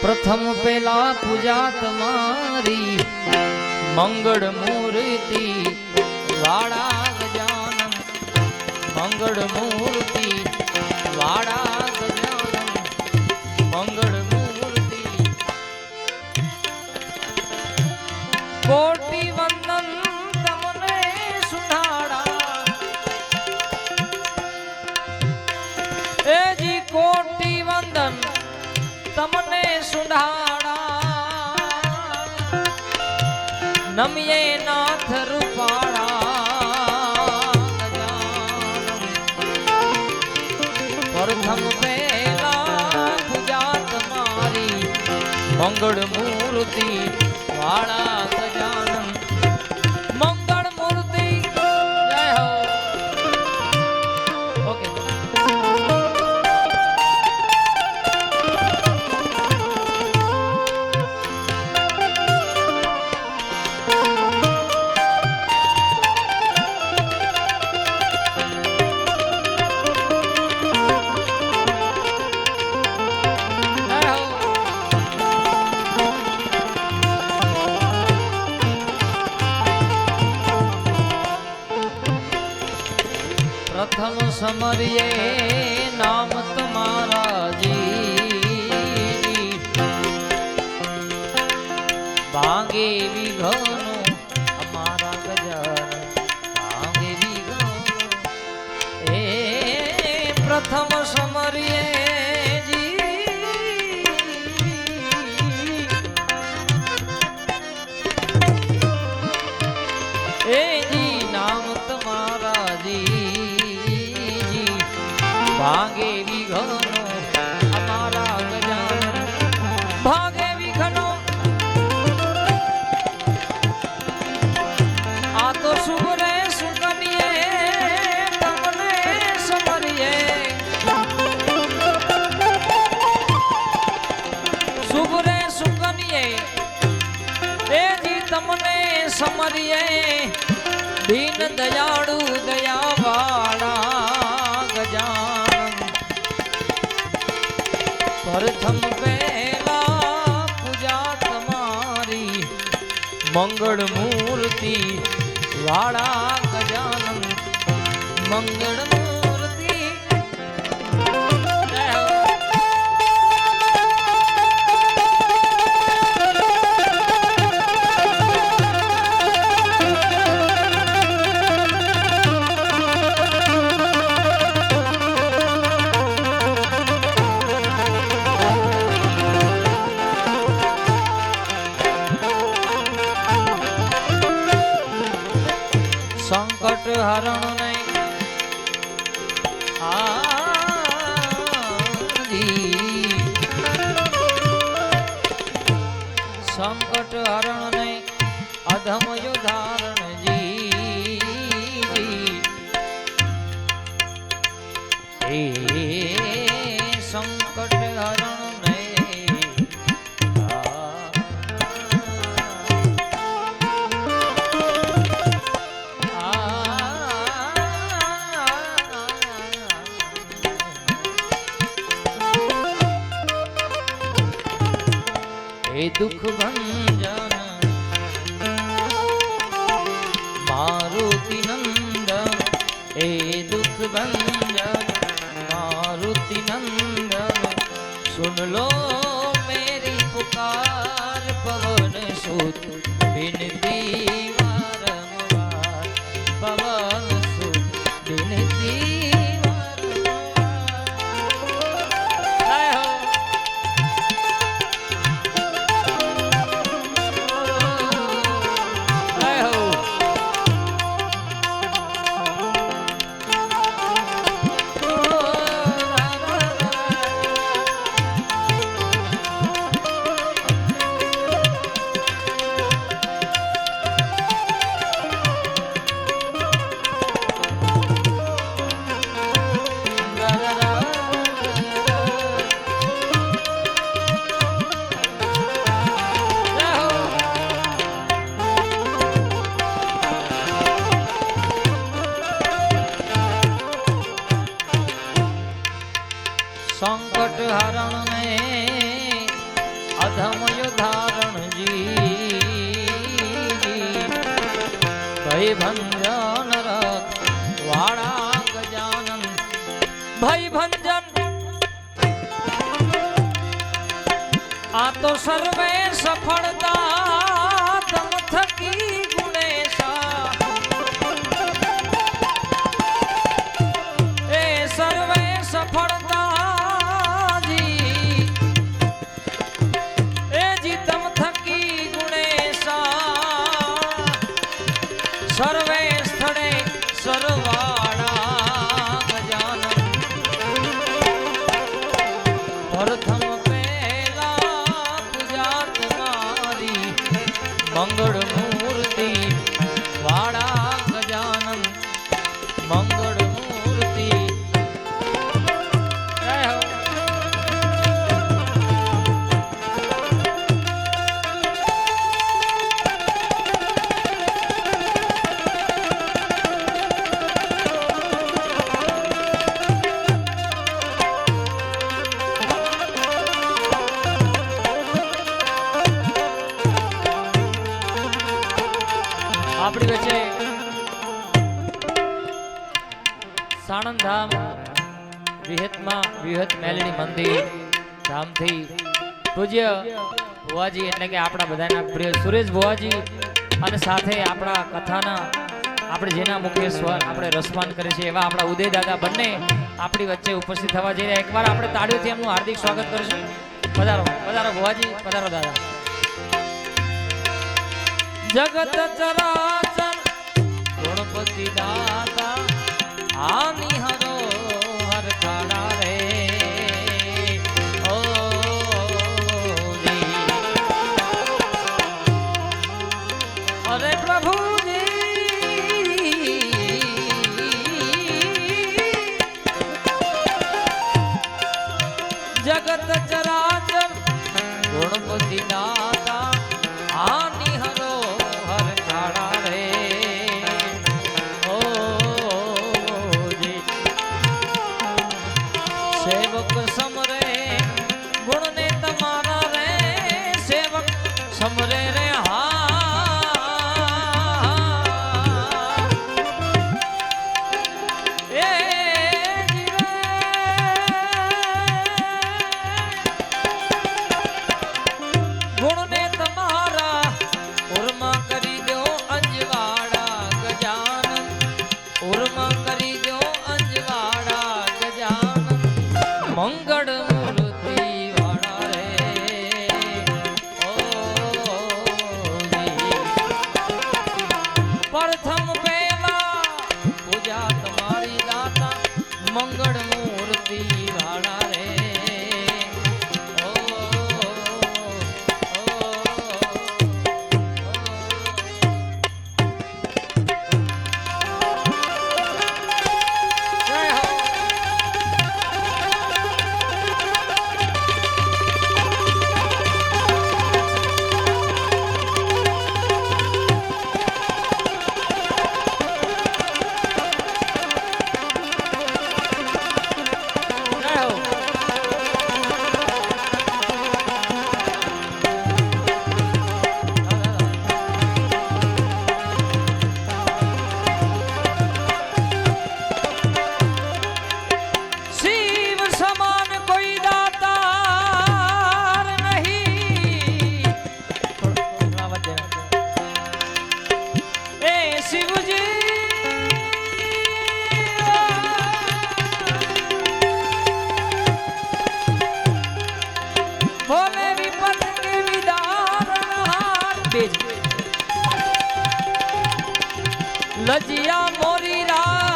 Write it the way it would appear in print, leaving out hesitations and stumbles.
प्रथम पेला पूजा तुम्हारी मंगल मूर्ति वाड़ा गजानन मंगल मूर्ति वाड़ा गजानन मंगल मूर्ति कोटि वंदन तमने सुनाड़ा ए जी कोटि वंदन तमने सुधाड़ा नमिये नाथ रूपाड़ा प्रथम पेला पूजा तुम्हारी मंगल मूर्ति वाड़ा गजानन मंगल मूर्ति जय हो। ओके प्रथम समरिये नाम तुम्हारा जी भांगे विघनो हमारा गजानन भांगे विघनो ए प्रथम समरिये जी ए जी नाम तुम्हारा जी भागे विघनो हमारा गजानन भागे विघनो आ तो सुबरे सुकनिये तमने समरिये सुबरे सुकनिये ए जी तमने समरिये दीन दयाड़ू दयावाड़ा गजानन प्रथम पेला पूजा तुम्हारी मंगल मूर्ति वाड़ा गजानन मंगल मूर्ति संकट हरण ने संकट हरण ने अधम युधारण जी संकट हरण ने दुख भंजन मारुति नंदन हे दुख भंजन मारुति नंदन सुन लो मेरी पुकार पवन सुत बिनती वारंवार पवन सुत बिनती ભંજન રખ વાળા ગજાનન ભય ભંજન આ તો સર્વે સફળતા તમ થકી ગુણેશા એ સર્વે સફળતા જી એ જી તમ થકી ગુણેશા સર્વે સ્થળે સરવાળા ગજાનન પ્રથમ મંગળ મૂર્તિ વાળા ગજાનન મંગળ મૂર્તિ જય હો આપણી વચ્ચે સાણંદ ધામ વિહત મેલડી મંદિર ધામથી પૂજ્ય ભુવાજી એટલે કે આપણા બધાના પ્રિય સુરેશ ભુવાજી અને સાથે આપણા કથાના આપણે જેના મુખ્ય સ્વર આપણે રસપાન કરે છે એવા આપણા ઉદય દાદા બંને આપણી વચ્ચે ઉપસ્થિત થવા જઈ રહ્યા. એકવાર આપણે તાળીઓથી એમનું હાર્દિક સ્વાગત કરીશું. પધારો પધારો ભુવાજી, પધારો દાદા. જગત ચરાચર ગણપતિ દાતા આની હરો હર ખાડા રે ઓ અરે પ્રભુજી જગત ચરાચર ગણપતિ દાતા આની હરો સેવક સમરે ગુણ ને તમારા રે સેવક સમરે રે ગુણ ને તમારા ઉર્મા કરી દો અંજવાડા ગજાનન ઉર્મા કરી દો અંજવાડા ગજાનન મંગળ મૂર્તિ વાળા રે ઓ પ્રથમ પહેલા પૂજા તમારી દાતા મંગળ મૂર્તિ વાળા રે લજિયા મોરી રા